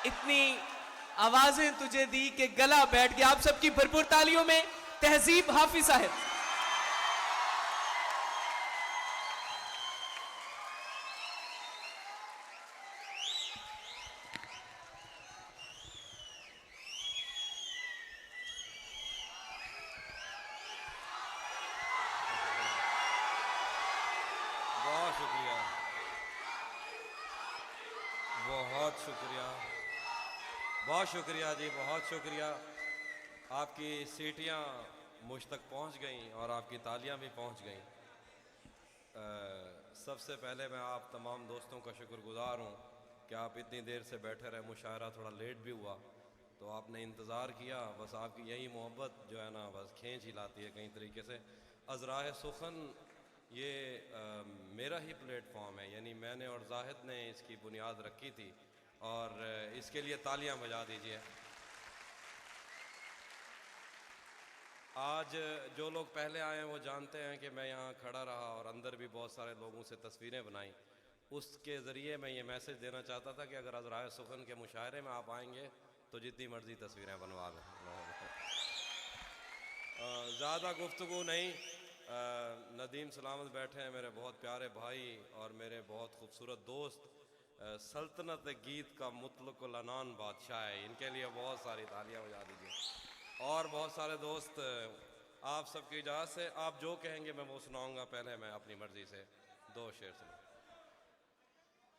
इतनी आवाजें तुझे दी कि गला बैठ गया। आप सबकी भरपूर तालियों में तहजीब हाफिज साहब। बहुत शुक्रिया, बहुत शुक्रिया, बहुत शुक्रिया जी, बहुत शुक्रिया। आपकी सीटियां मुझ तक पहुंच गईं और आपकी तालियां भी पहुंच गईं। सबसे पहले मैं आप तमाम दोस्तों का शुक्रगुजार हूं कि आप इतनी देर से बैठे रहे। मुशायरा थोड़ा लेट भी हुआ तो आपने इंतज़ार किया। बस आपकी यही मोहब्बत जो है ना, बस खींच ही लाती है कई तरीके से। अज़राए सुखन ये मेरा ही प्लेटफॉर्म है, यानी मैंने और जाहिद ने इसकी बुनियाद रखी थी और इसके लिए तालियां बजा दीजिए। आज जो लोग पहले आए हैं वो जानते हैं कि मैं यहाँ खड़ा रहा और अंदर भी बहुत सारे लोगों से तस्वीरें बनाई। उसके ज़रिए मैं ये मैसेज देना चाहता था कि अगर अज़राए सुखन के मुशायरे में आप आएंगे तो जितनी मर्ज़ी तस्वीरें बनवा लें। ज़्यादा गुफ्तगू नहीं। नदीम सलामत बैठे हैं, मेरे बहुत प्यारे भाई और मेरे बहुत खूबसूरत दोस्त। सल्तनत गीत का मुतलकुल अनान बादशाह है, इनके लिए बहुत सारी तालियां बजा दीजिए। और बहुत सारे दोस्त, आप सबकी इजाज़त से आप जो कहेंगे मैं वो सुनाऊंगा। पहले मैं अपनी मर्ज़ी से दो शेर सुना।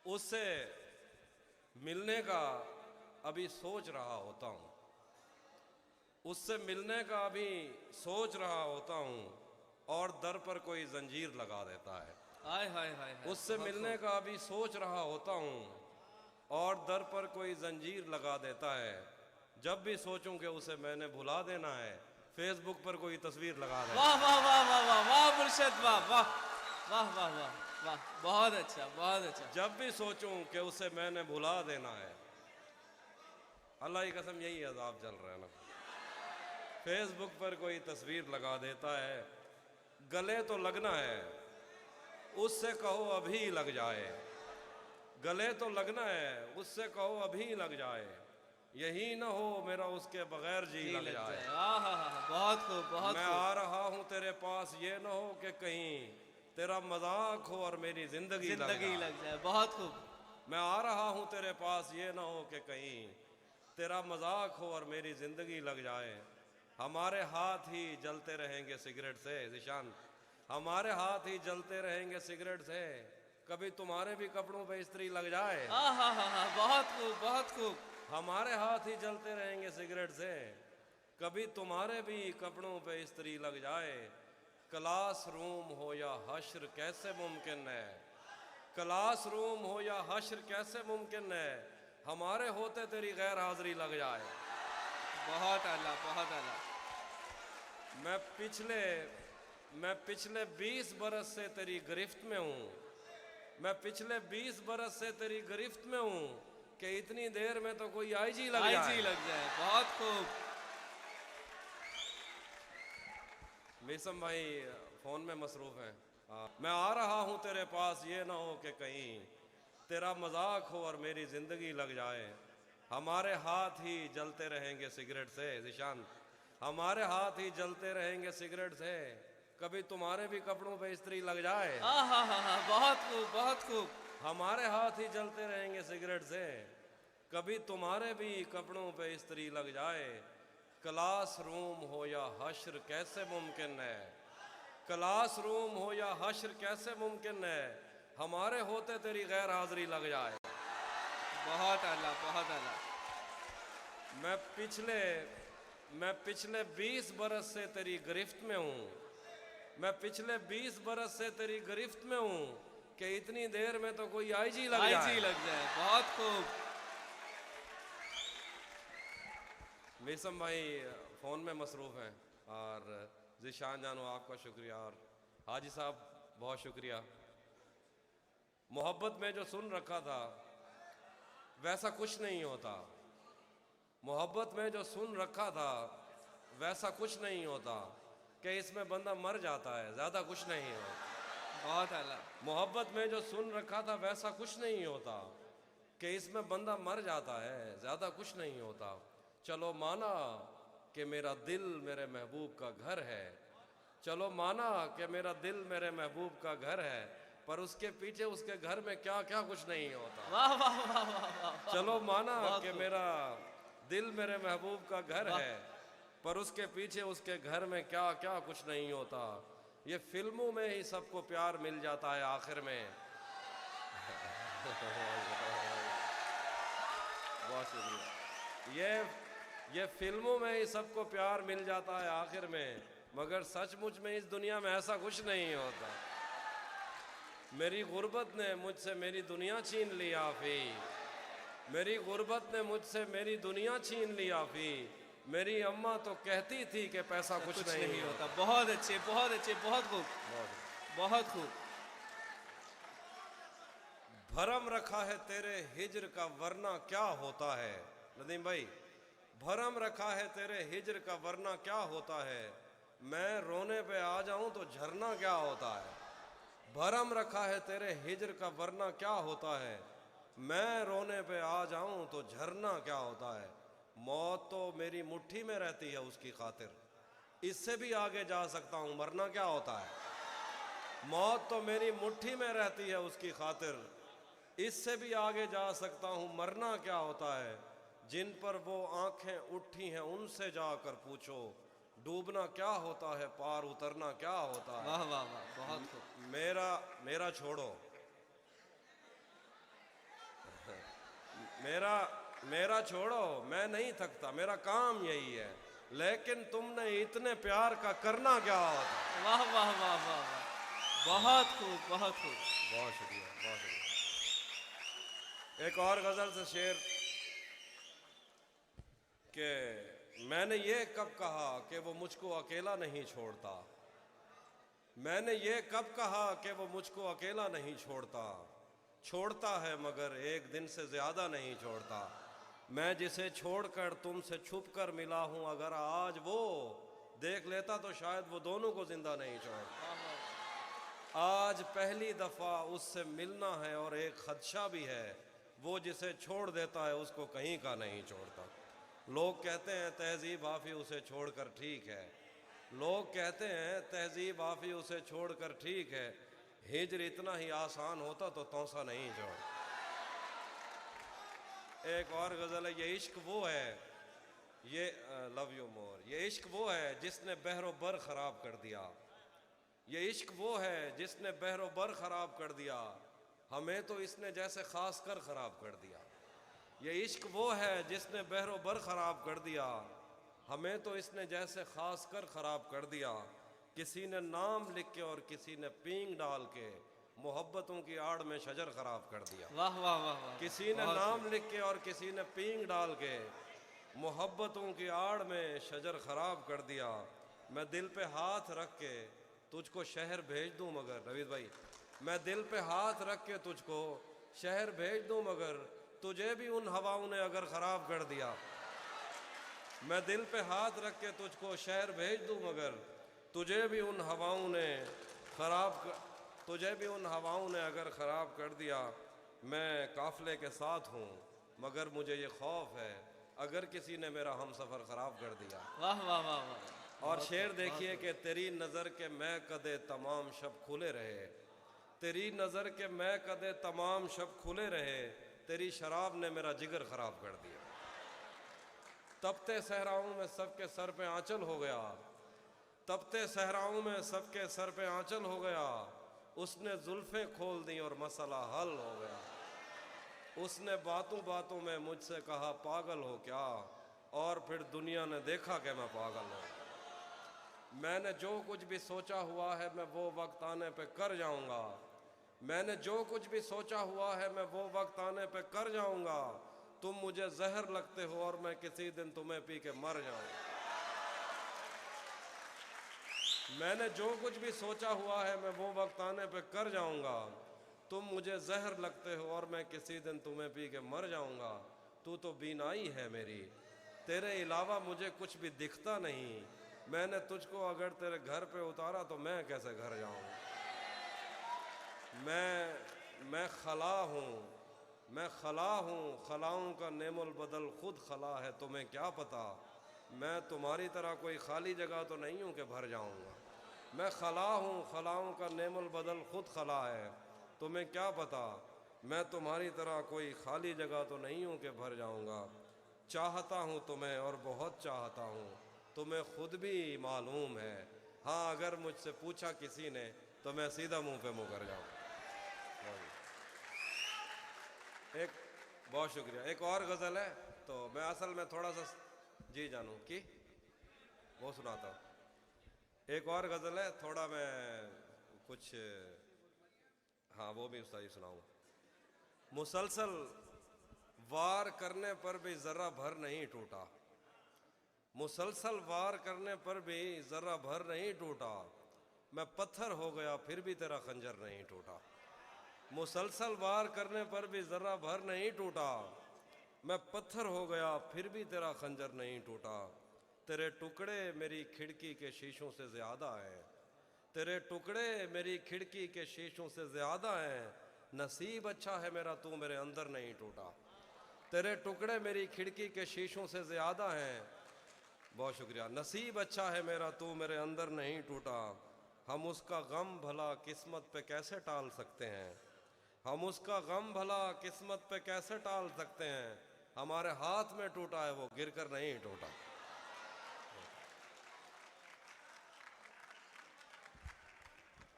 उससे मिलने का अभी सोच रहा होता हूँ, उससे मिलने का अभी सोच रहा होता हूँ और दर पर कोई जंजीर लगा देता है। हाय हाय हाय। उससे मिलने का अभी सोच रहा होता हूँ और दर पर कोई जंजीर लगा देता है। जब भी सोचूं कि उसे मैंने भुला देना है, फेसबुक पर कोई तस्वीर लगा देता है। वाह वाह वाह वाह वाह वाह मुर्शद, वाह वाह वाह वाह वाह वाह, बहुत अच्छा बहुत अच्छा। जब भी सोचूं कि उसे मैंने भुला देना है, अल्लाह की कसम यही अजाब चल रहा है ना। फेसबुक पर कोई तस्वीर लगा देता है, गले तो लगना है, उससे कहो अभी लग जाए। गले तो लगना है, उससे कहो अभी लग जाए। यही ना हो मेरा उसके बगैर जी लग जाए। बहुत खूब बहुत मैं खूब। आ रहा हूँ तेरे पास, ये ना हो कि कहीं तेरा मजाक हो और मेरी जिंदगी लग जाए। बहुत खूब। मैं आ रहा हूँ तेरे पास, ये ना हो कि कहीं तेरा मजाक हो और मेरी जिंदगी लग जाए। हमारे हाथ ही जलते रहेंगे सिगरेट से ज़िशान, हमारे हाथ ही जलते रहेंगे सिगरेट से। कभी तुम्हारे भी कपड़ों पे इस्त्री लग जाए। बहुत खूब बहुत खूब। हमारे हाथ ही जलते रहेंगे सिगरेट से, कभी तुम्हारे भी कपड़ों पे इस्त्री लग जाए। क्लास रूम हो या हश्र कैसे मुमकिन है, क्लास रूम हो या हश्र कैसे मुमकिन है, हमारे होते तेरी गैर हाजिरी लग जाए। बहुत आला बहुत आला। मैं पिछले 20 बरस से तेरी गिरफ्त में हूँ, मैं पिछले 20 बरस से तेरी गिरफ्त में हूँ कि इतनी देर में तो कोई आईजी लग जाए। बहुत खूब। मीसम भाई फ़ोन में मसरूफ़ हैं। मैं आ रहा हूँ तेरे पास, ये ना हो कि कहीं तेरा मजाक हो और मेरी ज़िंदगी लग जाए। हमारे हाथ ही जलते रहेंगे सिगरेट से ज़िशान, हमारे हाथ ही जलते रहेंगे सिगरेट से। कभी तुम्हारे भी कपड़ों पे इस्त्री लग जाए। बहुत खूब बहुत खूब। हमारे हाथ ही जलते रहेंगे सिगरेट से, कभी तुम्हारे भी कपड़ों पे इस्त्री लग जाए। क्लास रूम हो या हश्र कैसे मुमकिन है, क्लास रूम हो या हश्र कैसे मुमकिन है, हमारे होते तेरी गैर हाजिरी लग जाए। बहुत आला बहुत आला। मैं पिछले 20 बरस से तेरी गिरफ्त में हूँ, मैं पिछले 20 बरस से तेरी गिरफ्त में हूँ कि इतनी देर में तो कोई आईजी लग जाए। बहुत खूब। मीसम भाई फ़ोन में मसरूफ़ हैं और ज़िशान जानो आपका शुक्रिया और हाजी साहब बहुत शुक्रिया। मोहब्बत में जो सुन रखा था वैसा कुछ नहीं होता, मोहब्बत में जो सुन रखा था वैसा कुछ नहीं होता कि इसमें बंदा मर जाता है, ज़्यादा कुछ नहीं होता। बहुत आला। मोहब्बत में जो सुन रखा था वैसा कुछ नहीं होता कि इसमें बंदा मर जाता है, ज्यादा कुछ नहीं होता। चलो माना कि मेरा दिल मेरे महबूब का घर है, चलो माना कि मेरा दिल मेरे महबूब का घर है, पर उसके पीछे उसके घर में क्या क्या कुछ नहीं होता। वाह वाह वाह वाह वाह। चलो माना बहुत कि खूब। मेरा दिल मेरे महबूब का घर है, पर उसके पीछे उसके घर में क्या क्या कुछ नहीं होता। ये फिल्मों में ही सबको प्यार मिल जाता है आखिर में। बहुत शुक्रिया। ये फिल्मों में ही सबको प्यार मिल जाता है आखिर में, मगर सचमुच में इस दुनिया में ऐसा कुछ नहीं होता। मेरी गुर्बत ने मुझसे मेरी दुनिया छीन ली आफी, मेरी गुर्बत ने मुझसे मेरी दुनिया छीन ली आफी। मेरी अम्मा तो कहती थी कि पैसा कुछ नहीं होता। बहुत अच्छे, बहुत अच्छे, बहुत खूब, बहुत खूब। भरम रखा है तेरे हिज्र का वरना क्या होता है। नदीम भाई, भरम रखा है तेरे हिज्र का वरना क्या होता है। मैं रोने पे आ जाऊं तो झरना क्या होता है। भरम रखा है तेरे हिज्र का वरना क्या होता है। मैं रोने पे आ जाऊं तो झरना क्या होता है। मौत तो मेरी मुट्ठी में रहती है उसकी खातिर, इससे भी आगे जा सकता हूं, मरना क्या होता है। मौत तो मेरी मुट्ठी में रहती है उसकी खातिर, इससे भी आगे जा सकता हूं, मरना क्या होता है। जिन पर वो आंखें उठी हैं उनसे जाकर पूछो, डूबना क्या होता है, पार उतरना क्या होता है। वाह वाह वाह, बहुत खूब। मेरा छोड़ो, मेरा छोड़ो, मैं नहीं थकता, मेरा काम यही है। लेकिन तुमने इतने प्यार का करना क्या होता है। वाह वाह वाह वाह वाह, बहुत खूब, बहुत खूब। बहुत शुक्रिया, बहुत शुक्रिया। एक और गजल से शेर कि मैंने ये कब कहा कि वो मुझको अकेला नहीं छोड़ता। मैंने ये कब कहा कि वो मुझको अकेला नहीं छोड़ता। छोड़ता है मगर एक दिन से ज्यादा नहीं छोड़ता। मैं जिसे छोड़कर तुमसे छुप कर मिला हूं, अगर आज वो देख लेता तो शायद वो दोनों को जिंदा नहीं छोड़ता। आज पहली दफा उससे मिलना है और एक खदशा भी है, वो जिसे छोड़ देता है उसको कहीं का नहीं छोड़ता। लोग कहते हैं तहजीब हाफी उसे छोड़कर ठीक है, लोग कहते हैं तहजीब हाफी उसे छोड़कर ठीक है। हिजर इतना ही आसान होता तो तौसा नहीं छोड़। एक और गजल है, ये इश्क वो है, ये लव यू मोर, ये इश्क वो है जिसने बहरो बर खराब कर दिया। ये इश्क वो है जिसने बहरो बर खराब कर दिया, हमें तो इसने जैसे खास कर खराब कर दिया। ये इश्क वो है जिसने बहरो बर खराब कर दिया, हमें तो इसने जैसे खास कर खराब कर दिया। किसी ने नाम लिख के और किसी ने पींग डाल के मोहब्बतों की आड़ में शजर खराब कर दिया। वाह वाह वाह वाह, किसी ने नाम लिख के और किसी ने पींग डाल के मोहब्बतों की आड़ में शजर खराब कर दिया। मैं दिल पे हाथ रख के तुझको शहर भेज दूं मगर, रवीद भाई, मैं दिल पे हाथ रख के तुझको शहर भेज दूं मगर तुझे भी उन हवाओं ने अगर खराब कर दिया। मैं दिल पे हाथ रख के तुझको शहर भेज दूं मगर तुझे भी उन हवाओं ने तुझे भी उन हवाओं ने अगर ख़राब कर दिया। मैं काफ़िले के साथ हूँ मगर मुझे ये खौफ है अगर किसी ने मेरा हमसफ़र ख़राब कर दिया। वाह वाह वाह वाह। और शेर देखिए कि तेरी नज़र के मैं कदे तमाम शब खुले रहे, तेरी नज़र के मैं कदे तमाम शब खुले रहे, तेरी शराब ने मेरा जिगर ख़राब कर दिया। तपते सहराओं में सबके सर पे आंचल हो गया, तपते सहराओं में सबके सर पे आंचल हो गया, उसने जुल्फें खोल दी और मसला हल हो गया। उसने बातों बातों में मुझसे कहा पागल हो क्या, और फिर दुनिया ने देखा कि मैं पागल हूँ। मैंने जो कुछ भी सोचा हुआ है मैं वो वक्त आने पे कर जाऊंगा, मैंने जो कुछ भी सोचा हुआ है मैं वो वक्त आने पे कर जाऊंगा। तुम मुझे जहर लगते हो और मैं किसी दिन तुम्हें पी के मर जाऊंगा। मैंने जो कुछ भी सोचा हुआ है मैं वो वक्त आने पे कर जाऊंगा, तुम मुझे जहर लगते हो और मैं किसी दिन तुम्हें पी के मर जाऊंगा। तू तो बीनाई है मेरी, तेरे अलावा मुझे कुछ भी दिखता नहीं, मैंने तुझको अगर तेरे घर पे उतारा तो मैं कैसे घर जाऊंगा। मैं खला हूँ मैं खला हूँ, खलाओं का नेमुल बदल खुद खला है, तुम्हें क्या पता मैं तुम्हारी तरह कोई खाली जगह तो नहीं हूँ कि भर जाऊँगा। मैं खला हूँ, खलाओं का नेमुल बदल खुद खला है, तुम्हें क्या पता मैं तुम्हारी तरह कोई खाली जगह तो नहीं हूँ कि भर जाऊँगा। चाहता हूँ तुम्हें और बहुत चाहता हूँ, तुम्हें खुद भी मालूम है। हाँ, अगर मुझसे पूछा किसी ने तो मैं सीधा मुंह पे मुंह कर जाऊँ। एक बहुत शुक्रिया। एक और गज़ल है, तो मैं असल में थोड़ा सा जी जानूँ कि वो सुनाता हूँ। एक और गज़ल है, थोड़ा मैं कुछ हाँ वो भी उस्ताद जी सुनाऊँ। मुसलसल वार करने पर भी ज़रा भर नहीं टूटा, मुसलसल वार करने पर भी ज़रा भर नहीं टूटा, मैं पत्थर हो गया फिर भी तेरा खंजर नहीं टूटा। मुसलसल वार करने पर भी ज़रा भर नहीं टूटा, मैं पत्थर हो गया फिर भी तेरा खंजर नहीं टूटा। तेरे टुकड़े मेरी खिड़की के शीशों से ज़्यादा हैं, तेरे टुकड़े मेरी खिड़की के शीशों से ज़्यादा हैं, नसीब अच्छा है मेरा तू मेरे अंदर नहीं टूटा। तेरे टुकड़े मेरी खिड़की के शीशों से ज़्यादा हैं, बहुत शुक्रिया, नसीब अच्छा है मेरा तू मेरे अंदर नहीं टूटा। हम उसका गम भला किस्मत पे कैसे टाल सकते हैं, हम उसका गम भला किस्मत पे कैसे टाल सकते हैं, हमारे हाथ में टूटा है वो गिरकर नहीं टूटा।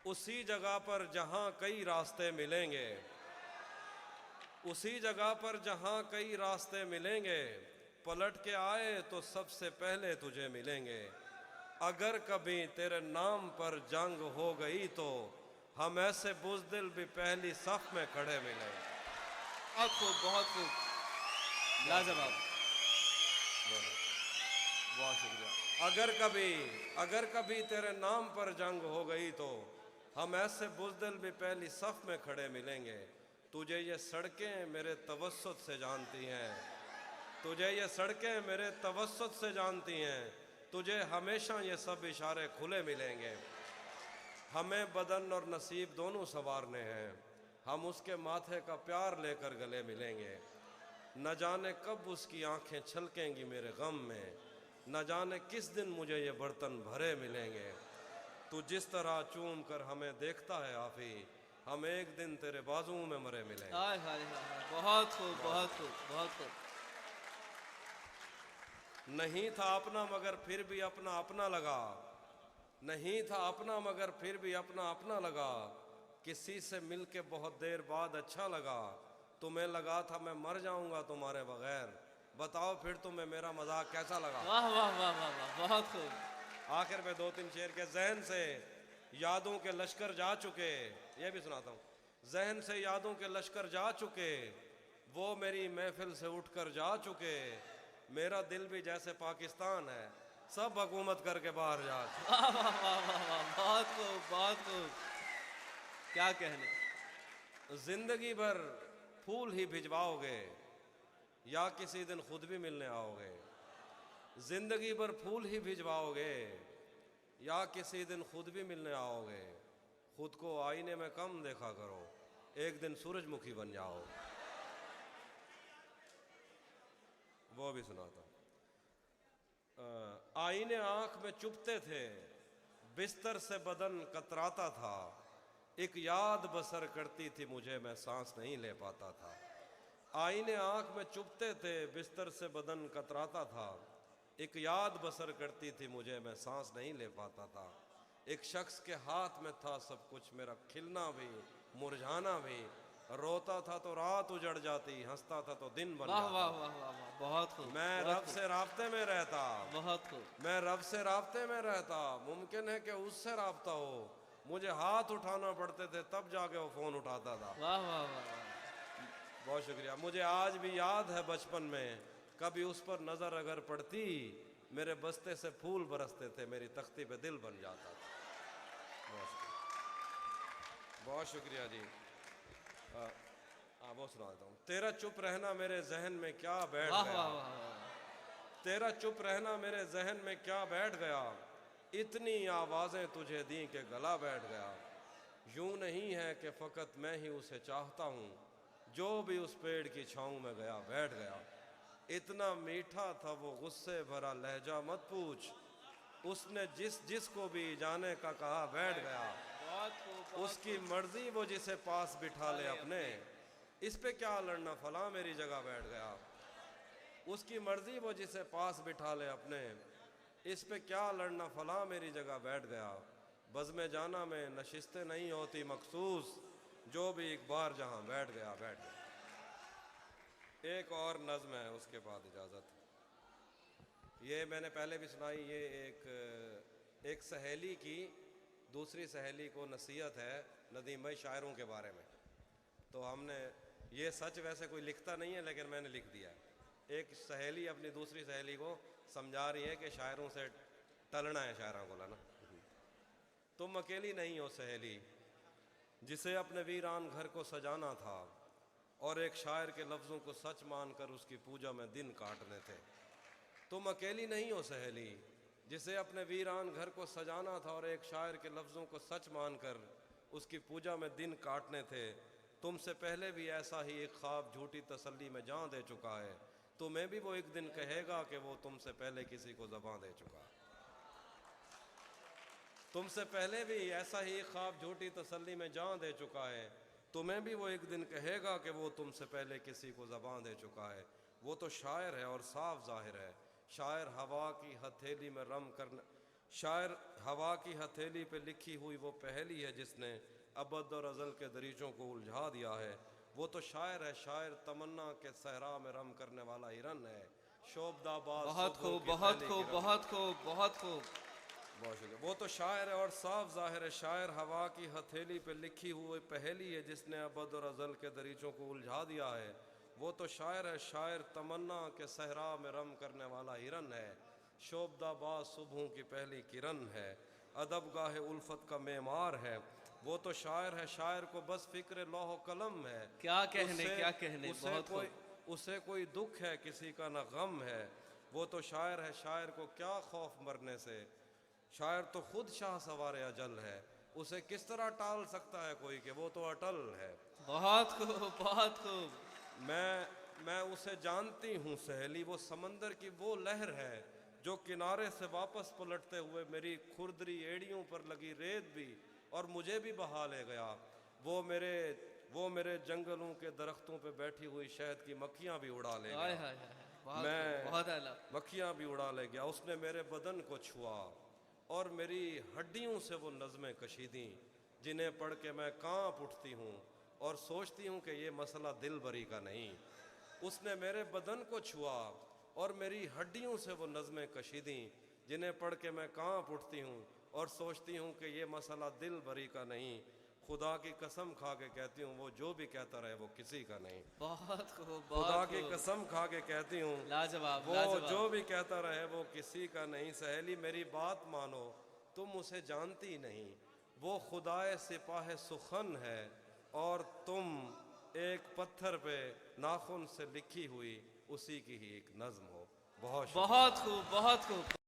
उसी जगह पर जहां कई रास्ते मिलेंगे, उसी जगह पर जहां कई रास्ते मिलेंगे, पलट के आए तो सबसे पहले तुझे मिलेंगे। अगर कभी तेरे नाम पर जंग हो गई तो हम ऐसे बुज़दिल भी पहली सफ में खड़े मिलेंगे। बहुत खूब, बहुत खूब, लाजवाब। बहुत शुक्रिया। अगर कभी तेरे नाम पर जंग हो गई तो हम ऐसे बुज़दिल भी पहली सफ में खड़े मिलेंगे। तुझे ये सड़कें मेरे तवस्सुत से जानती हैं, तुझे ये सड़कें मेरे तवस्सुत से जानती हैं, तुझे हमेशा ये सब इशारे खुले मिलेंगे। हमें बदन और नसीब दोनों संवारने हैं, हम उसके माथे का प्यार लेकर गले मिलेंगे। न जाने कब उसकी आंखें छलकेंगी मेरे गम में, न जाने किस दिन मुझे ये बर्तन भरे मिलेंगे। तू जिस तरह चूम कर हमें देखता है आफी, हम एक दिन तेरे बाजुओं में मरे मिलेंगे। हाय हाय हाय, बहुत खूब, बहुत खूब, बहुत खूब। नहीं था अपना मगर फिर भी अपना अपना लगा, नहीं था अपना मगर फिर भी अपना अपना लगा, किसी से मिलके बहुत देर बाद अच्छा लगा, तुम्हें लगा था मैं मर जाऊंगा तुम्हारे बगैर, बताओ फिर तुम्हें मेरा मजाक कैसा लगा। वाह वाह वाह वाह वाह, बहुत खूब। आखिर में दो तीन शेर के जहन से यादों के लश्कर जा चुके, ये भी सुनाता हूँ। जहन से यादों के लश्कर जा चुके, वो मेरी महफिल से उठकर जा चुके, मेरा दिल भी जैसे पाकिस्तान है, सब हुकूमत करके बाहर जा चुके। वाह वाह वाह वाह वाह, बहुत खूब, बहुत खूब, क्या कहने। जिंदगी भर फूल ही भिजवाओगे या किसी दिन खुद भी मिलने आओगे, जिंदगी भर फूल ही भिजवाओगे या किसी दिन खुद भी मिलने आओगे। खुद को आईने में कम देखा करो, एक दिन सूरजमुखी बन जाओ। वो भी सुनाता हूँ। आईने आंख में चुभते थे, बिस्तर से बदन कतराता था, एक याद बसर करती थी मुझे मैं सांस नहीं ले पाता था। आईने आंख में चुभते थे, बिस्तर से बदन कतराता था, एक याद बसर करती थी मुझे मैं सांस नहीं ले पाता था। एक शख्स के हाथ में था सब कुछ, मेरा खिलना भी मुरझाना भी, रोता था तो रात उजड़ जाती, हंसता था तो दिन बन वाह जाता। वाह वाह वाह वाह, बहुत खूब। मैं रब से राब्ते में रहता, बहुत खूब। मैं रब से राब्ते में रहता, मुमकिन है कि उससे राब्ता हो, मुझे हाथ उठाना पड़ते थे तब जाके वो फोन उठाता था। वाह वाह वाह वाह, बहुत शुक्रिया। मुझे आज भी याद है बचपन में, कभी उस पर नजर अगर पड़ती, मेरे बस्ते से फूल बरसते थे, मेरी तख्ती पे दिल बन जाता था। बहुत शुक्रिया जी। वो सुना देता हूँ। तेरा चुप रहना मेरे जहन में क्या बैठ वाह गया, वाह वाह वाह, तेरा चुप रहना मेरे जहन में क्या बैठ गया, इतनी आवाजें तुझे दी के गला बैठ गया। यूं नहीं है कि फकत मैं ही उसे चाहता हूँ, जो भी उस पेड़ की छांव में गया बैठ गया। इतना मीठा था वो गुस्से भरा लहजा मत पूछ, उसने जिसको भी जाने का कहा बैठ गया। बहुत खूब, उसकी मर्जी वो जिसे पास बिठा ले अपने, इस पे क्या लड़ना फला मेरी जगह बैठ गया। उसकी मर्जी वो जिसे पास बिठा ले अपने, इस पे क्या लड़ना फला मेरी जगह बैठ गया। बज़्म जाना में नशिस्तें नहीं होती मखसूस, जो भी एक बार जहां बैठ गया बैठ गया। एक और नज़्म है, उसके बाद इजाज़त। ये मैंने पहले भी सुनाई। ये एक सहेली की दूसरी सहेली को नसीहत है नदीम भाई शायरों के बारे में। तो हमने ये सच वैसे कोई लिखता नहीं है लेकिन मैंने लिख दिया। एक सहेली अपनी दूसरी सहेली को समझा रही है कि शायरों से टलना है, शायरों को लाना। तुम अकेली नहीं हो सहेली जिसे अपने वीरान घर को सजाना था, और एक शायर के लफ्ज़ों को सच मानकर उसकी पूजा में दिन काटने थे। तुम अकेली नहीं हो सहेली जिसे अपने वीरान घर को सजाना था, और एक शायर के लफ्ज़ों को सच मानकर उसकी पूजा में दिन काटने थे। तुमसे पहले भी ऐसा ही एक ख्वाब झूठी तसल्ली में जान दे चुका है, तुम्हें भी वो एक दिन कहेगा कि वो तुमसे पहले किसी को ज़बां दे चुका। तुमसे पहले भी ऐसा ही एक ख्वाब झूठी तसल्ली में जान दे चुका है, तुम्हें भी वो एक दिन कहेगा कि वो तुमसे पहले किसी को ज़बां दे चुका है। वो तो शायर है और साफ ज़ाहिर है, शायर हवा की हथेली में रम करना, शायर हवा की हथेली पे लिखी हुई वो पहेली है जिसने अबद और अज़ल के दरीचों को उलझा दिया है। वो तो शायर है, शायर तमन्ना के सहरा में रम करने वाला हिरन है, शोबदाबाद। बहुत खूब, बहुत खूब, बहुत खूब, बहुत खूब। बहुत शुक्रिया। वो तो शायर है और साफ ज़ाहिर है, शायर हवा की हथेली पे लिखी हुई पहेली है जिसने अबद और अज़ल के दरीचों को उलझा दिया है। वो तो शायर है, शायर तमन्ना के सहरा में रम करने वाला हिरन है, शोबदाबाद सुबहों की पहली किरण है, अदब गाहे उल्फत का मेमार है। वो तो शायर है, शायर को बस फिक्र लौह कलम है। क्या कहने, क्या कहने, बहुत खूब। उसे कोई दुख है किसी का न गम है। वो तो शायर है, शायर को क्या खौफ मरने से, शायर तो खुद शाह सवार अजल है, उसे किस तरह टाल सकता है कोई कि वो तो अटल है। बहुत खूब, बहुत खूब। मैं उसे जानती हूँ सहेली, वो समंदर की वो लहर है जो किनारे से वापस पलटते हुए मेरी खुरदरी एड़ियों पर लगी रेत भी और मुझे भी बहा ले गया। वो मेरे जंगलों के दरख्तों पे बैठी हुई शहद की मक्खियाँ भी उड़ा ले हाय गया। हाय हाय, मैं बहुत आला। मक्खियाँ भी उड़ा ले गया। उसने मेरे बदन को छुआ और मेरी हड्डियों से वो नज़में कशी दी जिन्हें पढ़ के मैं कांप उठती हूँ और सोचती हूँ कि ये मसला दिल भरी का नहीं। उसने मेरे बदन को छुआ और मेरी हड्डियों से वो नज़में कशी दी जिन्हें पढ़ के मैं कांप उठती हूँ और सोचती हूँ कि ये मसला दिल भरी का नहीं। खुदा की कसम खा के कहती हूँ वो जो भी कहता रहे वो किसी का नहीं। बहुत खूब, खुदा की कसम खा के कहती हूँ लाजवाब, वो लाजवाब। जो भी कहता रहे वो किसी का नहीं। सहेली मेरी बात मानो, तुम उसे जानती नहीं, वो खुदाए सिपाह सुखन है और तुम एक पत्थर पे नाखून से लिखी हुई उसी की ही एक नज़्म हो। बहुत खूब, बहुत खूब।